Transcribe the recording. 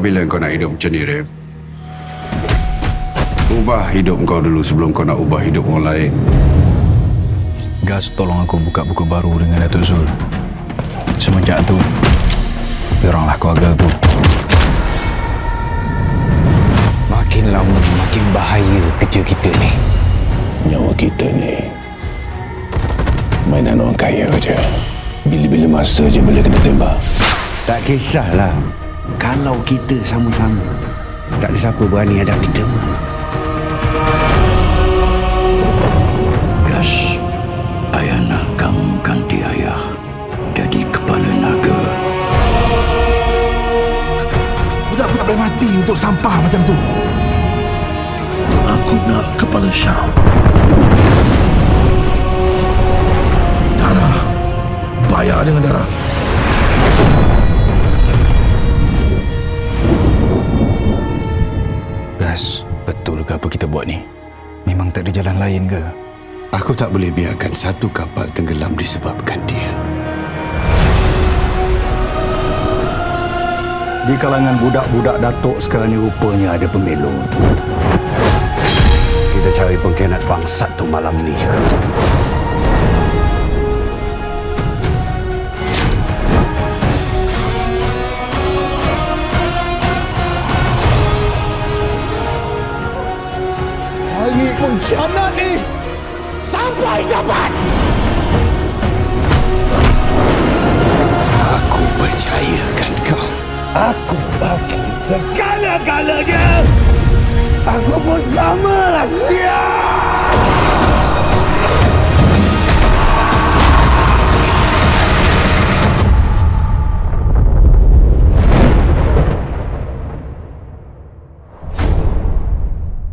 bila kau nak hidup macam ni, Rem? Ubah hidup kau dulu sebelum kau nak ubah hidup orang lain. Gas, tolong aku buka buku baru dengan Datuk Zul. Semenjak tu, oranglah keluarga tu. Makin lama makin bahaya kerja kita ni. Nyawa kita ni mainan orang kaya je. Bila-bila masa je boleh kena tembak. Tak kisahlah. Kalau kita sama-sama, tak ada siapa berani hadap kita pun. Gas, ayah nak kamu ganti ayah jadi kepala naga. Budak aku tak boleh mati untuk sampah macam tu. Aku nak kepala Syam. Darah. Bayar dengan darah. Gas, betul ke apa kita buat ni? Memang tak ada jalan lain ke? Aku tak boleh biarkan satu kapal tenggelam disebabkan dia. Di kalangan budak-budak Datuk sekarang ni rupanya ada pembelot. Kita cari pengkhianat bangsat tu malam ni juga. Cari pengkhianat ni sampai dapat. Aku percayakan kau. Aku bagi segala-galanya. Aku pun samalah siap.